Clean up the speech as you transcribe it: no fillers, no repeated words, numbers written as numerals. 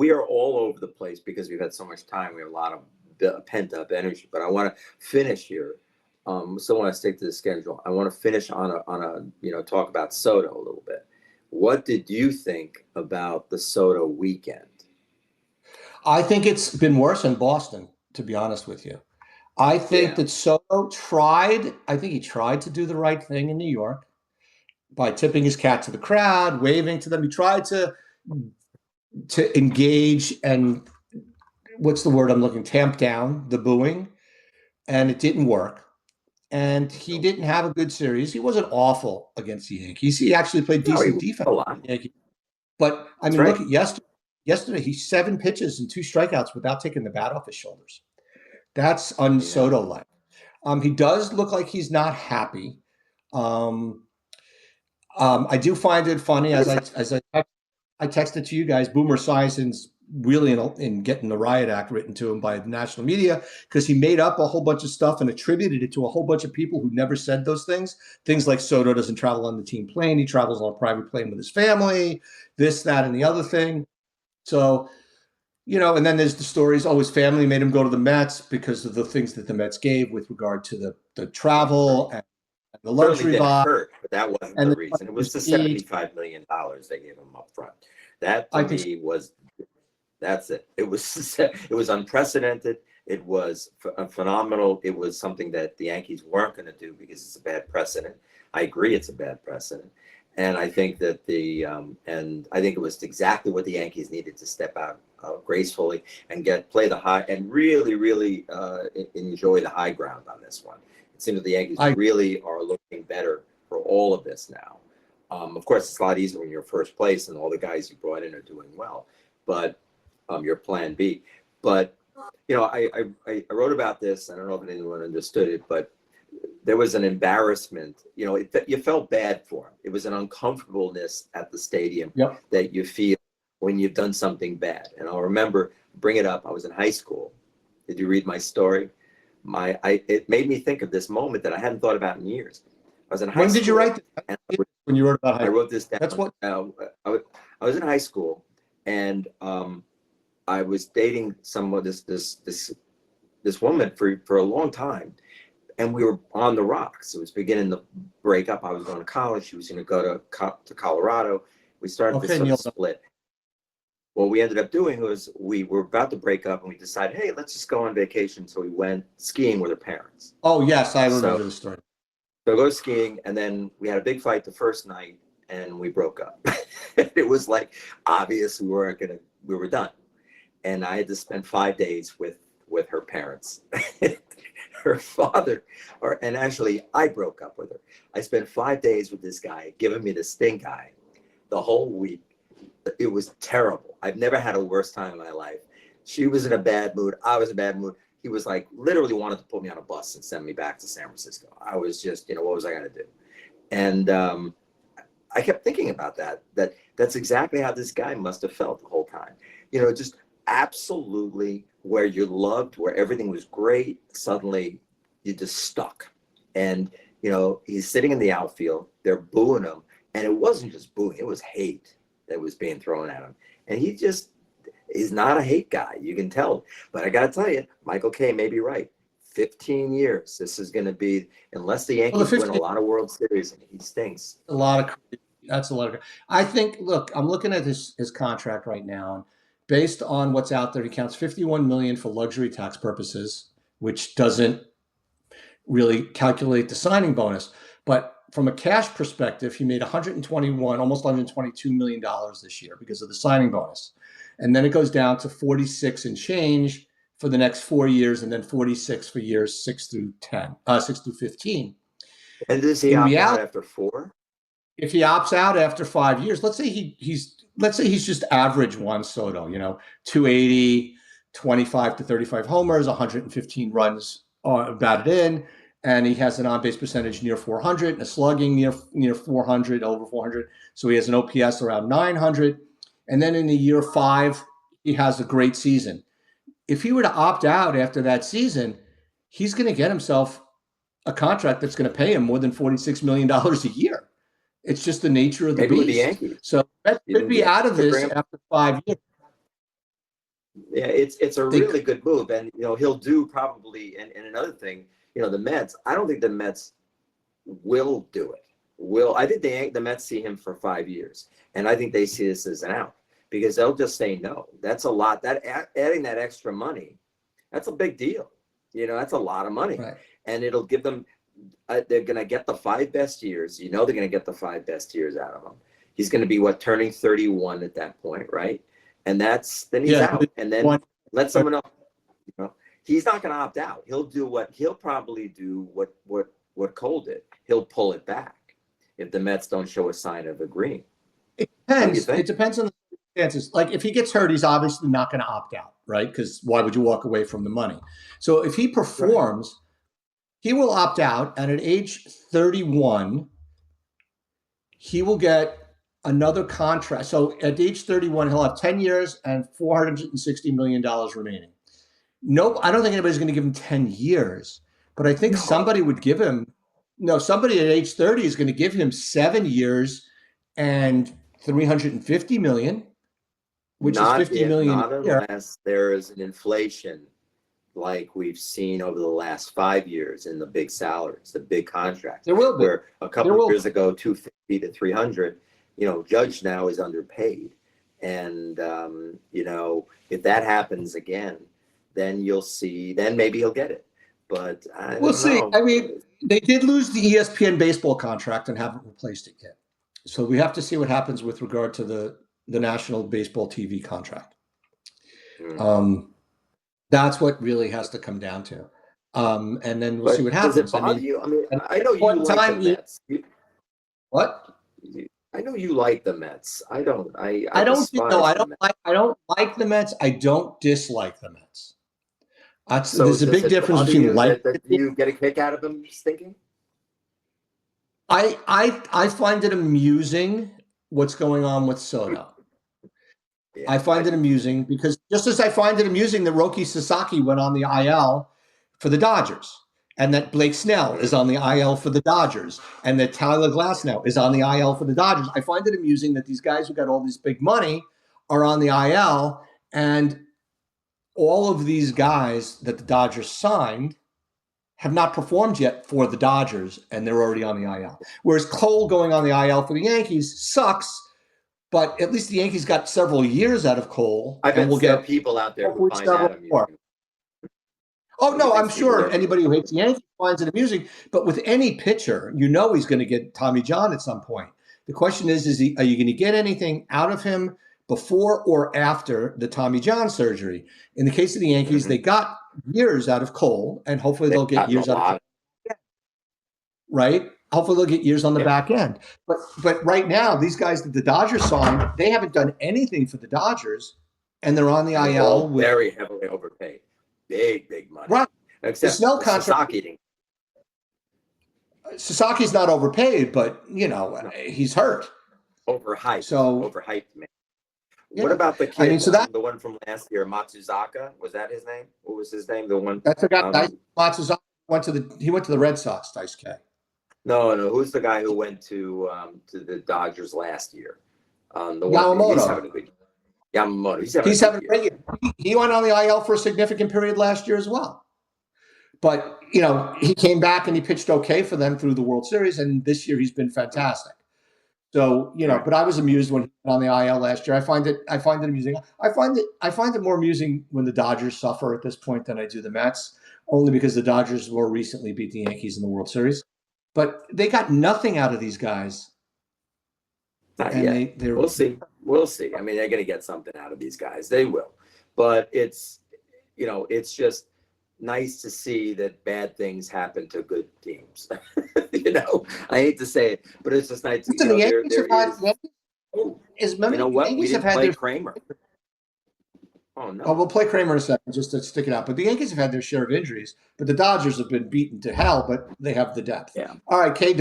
we are all over the place because we've had so much time. We have a lot of pent up energy. But I want to finish here. Still want to stick to the schedule. I want to finish on a talk about Soto a little bit. What did you think about the Soto weekend? I think it's been worse in Boston, to be honest with you. I think Yeah, that Soto tried, I think he tried to do the right thing in New York by tipping his cat to the crowd, waving to them. He tried to engage and what's the word I'm looking, tamp down the booing, and it didn't work. And he no, didn't have a good series. He wasn't awful against the Yankees. He actually played no, he decent was defense a against lot. the Yankees. But I That's mean, look right. at yesterday. Yesterday, he's 7 pitches and 2 strikeouts without taking the bat off his shoulders. That's I know. un-Soto like. He does look like he's not happy. Um, I do find it funny What is that? I texted to you guys. Boomer Esiason's really in getting the riot act written to him by the national media because he made up a whole bunch of stuff and attributed it to a whole bunch of people who never said those things. Things like Soto doesn't travel on the team plane; he travels on a private plane with his family. This, that, and the other thing. So and then there's the stories. Oh, his family made him go to the Mets because of the things that the Mets gave with regard to the Right, right. travel and the Certainly luxury didn't vibe hurt, but that wasn't and the the reason. It was the prestige. $75 million they gave him up front. That to I think so. me was that's it. It was it was unprecedented. It was phenomenal. It was something that the Yankees weren't going to do because it's a bad precedent. I agree, it's a bad precedent, and I think that and I think it was exactly what the Yankees needed to step out gracefully and play the high and really, really enjoy the high ground on this one. It seems that the Yankees I really are looking better for all of this now. Of course, it's a lot easier when you're first place and all the guys you brought in are doing well, but your plan B. But I wrote about this. I don't know if anyone understood it, but there was an embarrassment. You felt bad for him. It was an uncomfortableness at the stadium Yep. that you feel when you've done something bad. And I'll remember, bring it up. I was in high school. Did you read my story? It made me think of this moment that I hadn't thought about in years. I was in high When did you school, write and this? When you wrote about I high wrote this That's down. what I was in high school, and I was dating someone, this woman for a long time, and we were on the rocks. It was beginning to break up. I was going to college. She was going to go to Colorado. We started to okay, sort of Neil. split. What we ended up doing was we were about to break up, and we decided, hey, let's just go on vacation. So we went skiing with her parents. Oh yes, I So remember the story. So go skiing, and then we had a big fight the first night, and we broke up. It was like obvious we were done, and I had to spend 5 days with her parents, her father, and actually I broke up with her. I spent 5 days with this guy, giving me the stink eye, the whole week. It was terrible. I've never had a worse time in my life. She was in a bad mood. I was in a bad mood. He was like literally wanted to put me on a bus and send me back to San Francisco. I was just, what was I going to do? And I kept thinking about that's exactly how this guy must have felt the whole time. Just absolutely where you loved, where everything was great, suddenly you're just stuck. And, he's sitting in the outfield, they're booing him. And it wasn't just booing, it was hate that was being thrown at him. And he's not a hate guy. You can tell. But I got to tell you, Michael Kay may be right. 15 years. This is going to be, unless the Well, the Yankees win a 15 lot of World Series, he stinks. a lot of that's a lot of. I think. Look, I'm looking at his contract right now, and based on what's out there, he counts 51 million for luxury tax purposes, which doesn't really calculate the signing bonus. But from a cash perspective, he made 121, almost 122 million dollars this year because of the signing bonus, and then it goes down to 46 and change for the next 4 years, and then 46 for years 6 through 15. And does he In opt out reality, after 4? if he opts out after 5 years, let's say he's just average Juan Soto, 280, 25 to 35 homers, 115 runs batted in, and he has an on-base percentage near 400 and a slugging near 400, over 400. So he has an OPS around 900. And then in the year 5, he has a great season. If he were to opt out after that season, he's going to get himself a contract that's going to pay him more than $46 million a year. It's just the nature of the Maybe with the beast. Yankees. So that You could think the be Yankees out of could bring this him? after 5 years. Yeah, it's a They, really good move, and he'll do probably. And another thing, the Mets. I don't think the Mets will do it. Will I think the Mets see him for 5 years, and I think they see this as an out because they'll just say no. That's a lot. That adding that extra money, that's a big deal. That's a lot of money, right. and it'll give them. They're going to get the 5 best years. They're going to get the 5 best years out of him. He's going to be turning 31 at that point, right? And then he's Yeah. out, and then let someone else. He's not going to opt out. He'll probably do what Cole did. He'll pull it back if the Mets don't show a sign of agreeing. It Don't you depends. think? It depends on the circumstances. Like if he gets hurt, he's obviously not going to opt out, right? Because why would you walk away from the money? So if he performs, he will opt out, and at age 31, he will get another contract. So at age 31, he'll have 10 years and $460 million remaining. Nope, I don't think anybody's going to give him 10 years, but I think somebody would give him, no, somebody at age 30 is going to give him 7 years and 350 million, which is 50 million Not a year. unless there is an inflation like we've seen over the last 5 years in the big salaries, the big contracts. There will be. Where a couple of years ago, 250 to 300, Judge now is underpaid. And, if that happens again, then you'll see, then maybe he'll get it. But We'll see. know. I mean, they did lose the ESPN baseball contract and haven't replaced it yet. So we have to see what happens with regard to the National Baseball TV contract. That's what really has to come down to. And then we'll see what happens. Does it bother you? I mean, I know you like the Mets. What? I know you like the Mets. I don't. I don't. despise No, I the don't Mets. like. I don't like the Mets. I don't dislike the Mets. So there's a big difference between like. Do you get a kick out of them stinking? I find it amusing what's going on with Soto. Yeah, I find it amusing because just as I find it amusing that Roki Sasaki went on the IL for the Dodgers, and that Blake Snell is on the IL for the Dodgers, and that Tyler Glasnow is on the IL for the Dodgers. I find it amusing that these guys who got all this big money are on the IL, and all of these guys that the Dodgers signed have not performed yet for the Dodgers, and they're already on the IL. Whereas Cole going on the IL for the Yankees sucks, but at least the Yankees got several years out of Cole. I bet we'll there are get people out there who find that amusing. More. Oh, no, I'm sure anybody who hates the Yankees finds it amusing. But with any pitcher, he's going to get Tommy John at some point. The question is are you going to get anything out of him before or after the Tommy John surgery? In the case of the Yankees, they got years out of Cole, and hopefully they'll get years out of Cole. Right? Hopefully they'll get years on the back end. But right now, these guys that the Dodgers signed, they haven't done anything for the Dodgers, and they're on the IL. Very heavily overpaid. Big money. Right. Except the Snell contract. Sasaki's not overpaid, but, he's hurt. Overhyped. So overhyped, man. Yeah. What about the kid? The one from last year, Matsuzaka? Was that his name? What was his name? The one. That's the guy. Matsuzaka went to the Red Sox. Dice K. No. Who's the guy who went to the Dodgers last year? Yamamoto. He's having a good year. Yamamoto. He's having a great year. He went on the IL for a significant period last year as well. But, he came back and he pitched okay for them through the World Series, and this year he's been fantastic. So, but I was amused when he went on the IL last year. I find it amusing. I find it more amusing when the Dodgers suffer at this point than I do the Mets, only because the Dodgers more recently beat the Yankees in the World Series. But they got nothing out of these guys. Not yet. We'll see. I mean, they're going to get something out of these guys. They will. But it's just nice to see that bad things happen to good teams. I hate to say it, but it's just nice to see. We didn't play Kramer. Oh, no. Oh, we'll play Kramer in a second just to stick it out. But the Yankees have had their share of injuries, but the Dodgers have been beaten to hell, but they have the depth. Yeah. All right, K.